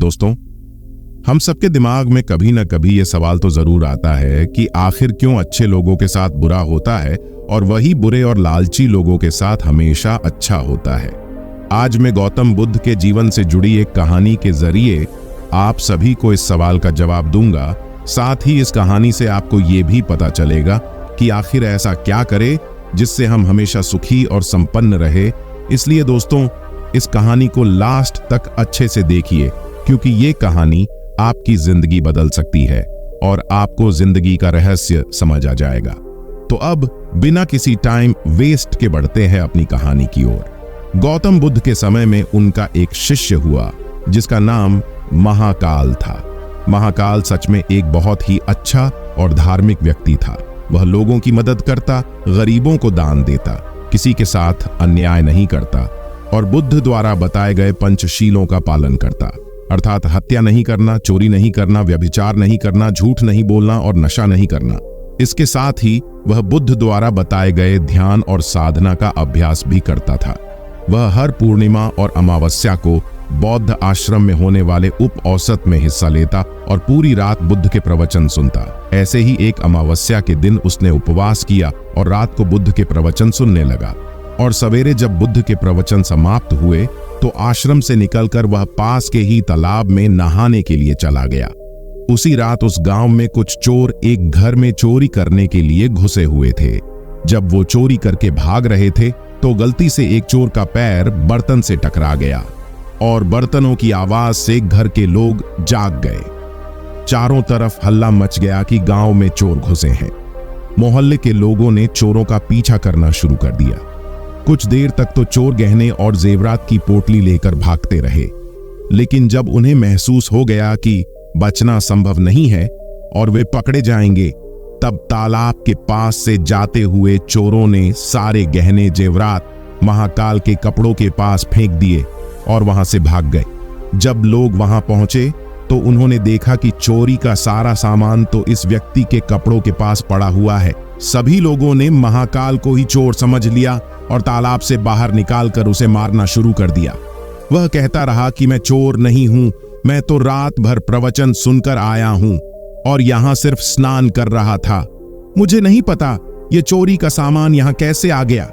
दोस्तों, हम सबके दिमाग में कभी न कभी ये सवाल तो जरूर आता है कि आखिर क्यों अच्छे लोगों के साथ बुरा होता है और वही बुरे और लालची लोगों के साथ हमेशा अच्छा होता है। आज मैं गौतम बुद्ध के जीवन से जुड़ी एक कहानी के जरिए आप सभी को इस सवाल का जवाब दूंगा। साथ ही इस कहानी से आपको ये भी पता चलेगा कि आखिर ऐसा क्या करे जिससे हम हमेशा सुखी और संपन्न रहे। इसलिए दोस्तों, इस कहानी को लास्ट तक अच्छे से देखिए, क्योंकि ये कहानी आपकी जिंदगी बदल सकती है और आपको जिंदगी का रहस्य समझ आ जाएगा। तो अब बिना किसी टाइम वेस्ट के बढ़ते हैं अपनी कहानी की ओर। गौतम बुद्ध के समय में उनका एक शिष्य हुआ जिसका नाम महाकाल था। महाकाल सच में एक बहुत ही अच्छा और धार्मिक व्यक्ति था। वह लोगों की मदद करता, गरीबों को दान देता, किसी के साथ अन्याय नहीं करता और बुद्ध द्वारा बताए गए पंचशीलों का पालन करता, अर्थात हत्या नहीं करना, चोरी नहीं करना, व्यभिचार नहीं करना, झूठ नहीं बोलना और नशा नहीं करना। इसके साथ ही वह बुद्ध द्वारा बताए गए ध्यान और साधना का अभ्यास भी करता था। वह हर पूर्णिमा और अमावस्या को बौद्ध आश्रम में होने वाले उप औसत में हिस्सा लेता और पूरी रात बुद्ध के प्रवचन सुनता। ऐसे ही एक अमावस्या के दिन उसने उपवास किया और रात को बुद्ध के प्रवचन सुनने लगा। और सवेरे जब बुद्ध के प्रवचन समाप्त हुए तो आश्रम से निकलकर वह पास के ही तालाब में नहाने के लिए चला गया। उसी रात उस गांव में कुछ चोर एक घर में चोरी करने के लिए घुसे हुए थे। जब वो चोरी करके भाग रहे थे तो गलती से एक चोर का पैर बर्तन से टकरा गया और बर्तनों की आवाज से घर के लोग जाग गए। चारों तरफ हल्ला मच गया कि गांव में चोर घुसे हैं। मोहल्ले के लोगों ने चोरों का पीछा करना शुरू कर दिया। कुछ देर तक तो चोर गहने और जेवरात की पोटली लेकर भागते रहे, लेकिन जब उन्हें महसूस हो गया कि बचना संभव नहीं है और वे पकड़े जाएंगे, तब तालाब के पास से जाते हुए चोरों ने सारे गहने जेवरात महाकाल के कपड़ों के पास फेंक दिए और वहां से भाग गए। जब लोग वहां पहुंचे तो उन्होंने देखा कि चोरी का सारा सामान तो इस व्यक्ति के कपड़ों के पास पड़ा हुआ है। सभी लोगों ने महाकाल को ही चोर समझ लिया और तालाब से बाहर निकालकर उसे मारना शुरू कर दिया। वह कहता रहा कि मैं चोर नहीं हूं, मैं तो रात भर प्रवचन सुनकर आया हूं और यहां सिर्फ स्नान कर रहा था। मुझे नहीं पता ये चोरी का सामान यहां कैसे आ गया।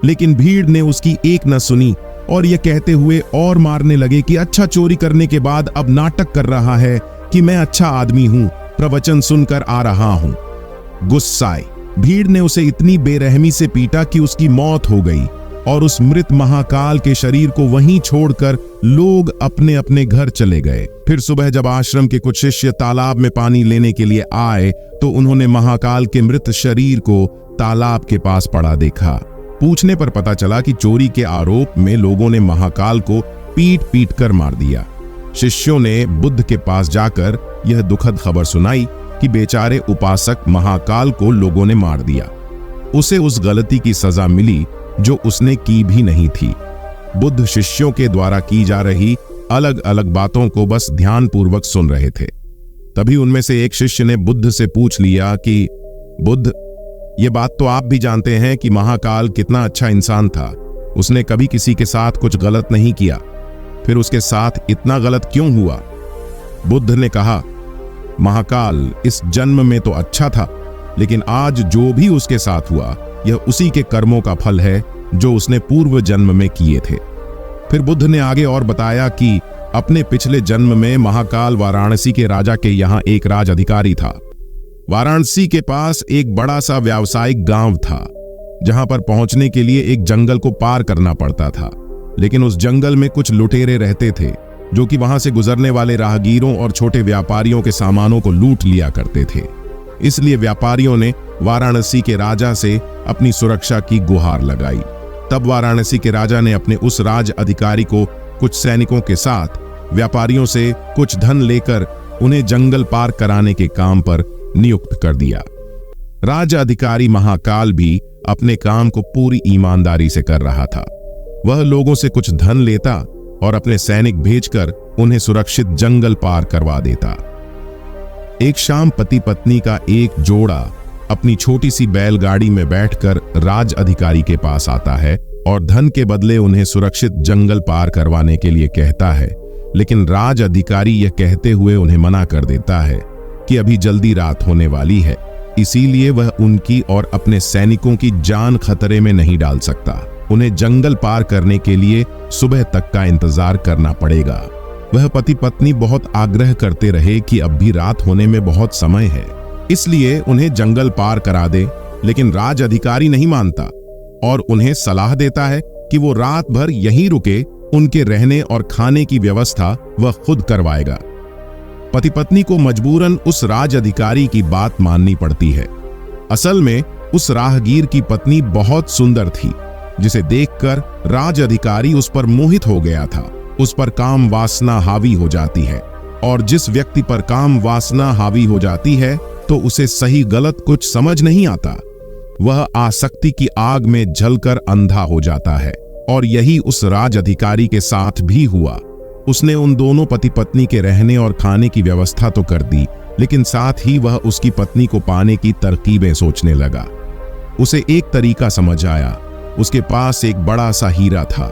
लेकिन भीड़ ने उसकी एक न सुनी और ये कहते हुए और मारने लगे कि अच्छा, चोरी करने के बाद अब नाटक कर रहा है कि मैं अच्छा आदमी हूं, प्रवचन सुनकर आ रहा हूं। गुस्साए भीड़ ने उसे इतनी बेरहमी से पीटा कि उसकी मौत हो गई और उस मृत महाकाल के शरीर को वहीं छोड़कर लोग अपने अपने घर चले गए। फिर सुबह जब आश्रम के कुछ शिष्य तालाब में पानी लेने के लिए आए तो उन्होंने महाकाल के मृत शरीर को तालाब के पास पड़ा देखा। पूछने पर पता चला कि चोरी के आरोप में लोगों ने महाकाल को पीट पीट कर मार दिया। शिष्यों ने बुद्ध के पास जाकर यह दुखद खबर सुनाई कि बेचारे उपासक महाकाल को लोगों ने मार दिया। उसे उस गलती की सजा मिली जो उसने की भी नहीं थी। बुद्ध शिष्यों के द्वारा की जा रही अलग अलग बातों को बस ध्यानपूर्वक सुन रहे थे। तभी उनमें से एक शिष्य ने बुद्ध से पूछ लिया कि बुद्ध, ये बात तो आप भी जानते हैं कि महाकाल कितना अच्छा इंसान था। उसने कभी किसी के साथ कुछ गलत नहीं किया, फिर उसके साथ इतना गलत क्यों हुआ? बुद्ध ने कहा, महाकाल इस जन्म में तो अच्छा था, लेकिन आज जो भी उसके साथ हुआ यह उसी के कर्मों का फल है जो उसने पूर्व जन्म में किए थे। फिर बुद्ध ने आगे और बताया कि अपने पिछले जन्म में महाकाल वाराणसी के राजा के यहाँ एक राज अधिकारी था। वाराणसी के पास एक बड़ा सा व्यावसायिक गांव था, जहां पर पहुंचने के लिए एक जंगल को पार करना पड़ता था। लेकिन उस जंगल में कुछ लुटेरे रहते थे जो कि वहां से गुजरने वाले राहगीरों और छोटे व्यापारियों के सामानों को लूट लिया करते थे। इसलिए व्यापारियों ने वाराणसी के राजा से अपनी सुरक्षा की गुहार लगाई। तब वाराणसी के राजा ने अपने उस राज अधिकारी को कुछ सैनिकों के साथ व्यापारियों से कुछ धन लेकर उन्हें जंगल पार कराने के काम पर नियुक्त कर दिया। राज अधिकारी महाकाल भी अपने काम को पूरी ईमानदारी से कर रहा था। वह लोगों से कुछ धन लेता और अपने सैनिक भेजकर उन्हें सुरक्षित जंगल पार करवा देता। एक शाम पति पत्नी का एक जोड़ा अपनी छोटी सी बैलगाड़ी में बैठकर राज अधिकारी के पास आता है और धन के बदले उन्हें सुरक्षित जंगल पार करवाने के लिए कहता है लेकिन राज अधिकारी यह कहते हुए उन्हें मना कर देता है कि अभी जल्दी रात होने वाली है, इसीलिए वह उनकी और अपने सैनिकों की जान खतरे में नहीं डाल सकता। उन्हें जंगल पार करने के लिए सुबह तक का इंतजार करना पड़ेगा। वह पति पत्नी बहुत आग्रह करते रहे कि अब भी रात होने में बहुत समय है, इसलिए उन्हें जंगल पार करा दे, लेकिन राज अधिकारी नहीं मानता और उन्हें सलाह देता है कि वो रात भर यहीं रुके, उनके रहने और खाने की व्यवस्था वह खुद करवाएगा। पति पत्नी को मजबूरन उस राज अधिकारी की बात माननी पड़ती है। असल में उस राहगीर की पत्नी बहुत सुंदर थी, जिसे देखकर राज अधिकारी उस पर मोहित हो गया था। उस पर काम वासना हावी हो जाती है, और जिस व्यक्ति पर काम वासना हावी हो जाती है तो उसे सही गलत कुछ समझ नहीं आता। वह आसक्ति की आग में जलकर अंधा हो जाता है, और यही उस राज अधिकारी के साथ भी हुआ। उसने उन दोनों पति पत्नी के रहने और खाने की व्यवस्था तो कर दी, लेकिन साथ ही वह उसकी पत्नी को पाने की तरकीबें सोचने लगा। उसे एक तरीका समझ आया। उसके पास एक बड़ा सा हीरा था।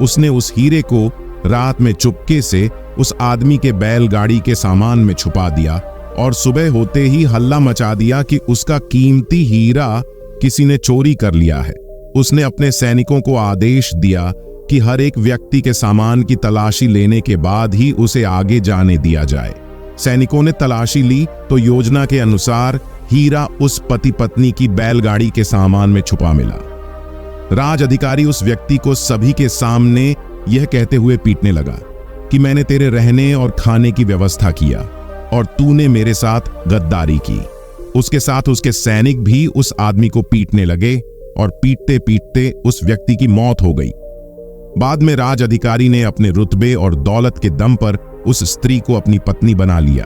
उसने उस हीरे को रात में चुपके से उस आदमी के बैलगाड़ी के सामान में छुपा दिया, और सुबह होते ही हल्ला मचा दिया कि उसका कीमती हीरा किसी ने चोरी कर लिया है। उसने अपने सैनिकों को आदेश दिया कि हर एक व्यक्ति के सामान की तलाशी लेने के बाद ही उसे आगे जाने दिया जाए। सैनिकों ने तलाशी ली तो योजना के अनुसार हीरा उस पति पत्नी की बैलगाड़ी के सामान में छुपा मिला। राज अधिकारी उस व्यक्ति को सभी के सामने यह कहते हुए पीटने लगा कि मैंने तेरे रहने और खाने की व्यवस्था किया और तूने मेरे साथ गद्दारी की। उसके साथ उसके सैनिक भी उस आदमी को पीटने लगे, और पीटते पीटते उस व्यक्ति की मौत हो गई। बाद में राज अधिकारी ने अपने रुतबे और दौलत के दम पर उस स्त्री को अपनी पत्नी बना लिया,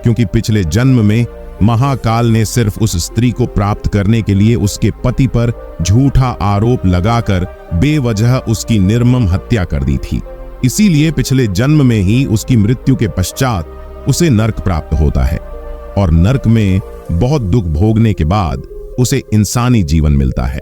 क्योंकि पिछले जन्म में महाकाल ने सिर्फ उस स्त्री को प्राप्त करने के लिए उसके पति पर झूठा आरोप लगाकर बेवजह उसकी निर्मम हत्या कर दी थी। इसीलिए पिछले जन्म में ही उसकी मृत्यु के पश्चात उसे नर्क प्राप्त होता है, और नर्क में बहुत दुख भोगने के बाद उसे इंसानी जीवन मिलता है।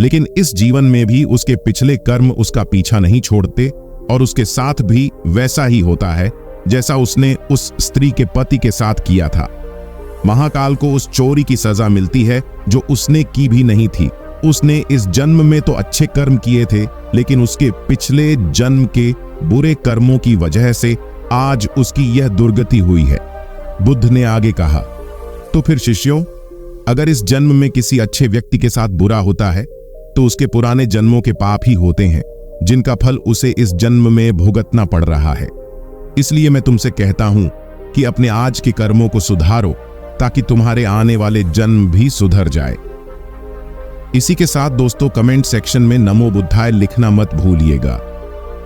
लेकिन इस जीवन में भी उसके पिछले कर्म उसका पीछा नहीं छोड़ते, और उसके साथ भी वैसा ही होता है जैसा उसने उस स्त्री के पति के साथ किया था। महाकाल को उस चोरी की सजा मिलती है जो उसने की भी नहीं थी। उसने इस जन्म में तो अच्छे कर्म किए थे, लेकिन उसके पिछले जन्म के बुरे कर्मों की वजह से आज उसकी यह दुर्गति हुई है। बुद्ध ने आगे कहा, तो फिर शिष्यों, अगर इस जन्म में किसी अच्छे व्यक्ति के साथ बुरा होता है तो उसके पुराने जन्मों के पाप ही होते हैं, जिनका फल उसे इस जन्म में भुगतना पड़ रहा है। इसलिए मैं तुमसे कहता हूं कि अपने आज के कर्मों को सुधारो, ताकि तुम्हारे आने वाले जन्म भी सुधर जाए। इसी के साथ दोस्तों, कमेंट सेक्शन में नमो बुद्धाय लिखना मत भूलिएगा,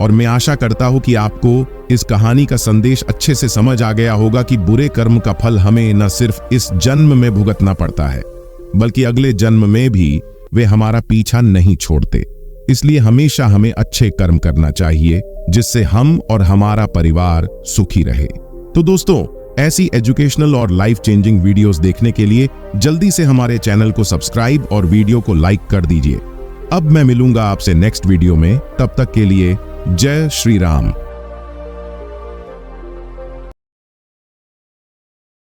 और मैं आशा करता हूं कि आपको इस कहानी का संदेश अच्छे से समझ आ गया होगा कि बुरे कर्म का फल हमें न सिर्फ इस जन्म में भुगतना पड़ता है, बल्कि अगले जन्म में भी वे हमारा पीछा नहीं छोड़ते। इसलिए हमेशा हमें अच्छे कर्म करना चाहिए, जिससे हम और हमारा परिवार सुखी रहे। तो दोस्तों, ऐसी एजुकेशनल और लाइफ चेंजिंग वीडियोस देखने के लिए जल्दी से हमारे चैनल को सब्सक्राइब और वीडियो को लाइक कर दीजिए। अब मैं मिलूंगा आपसे नेक्स्ट वीडियो में, तब तक के लिए जय श्री राम।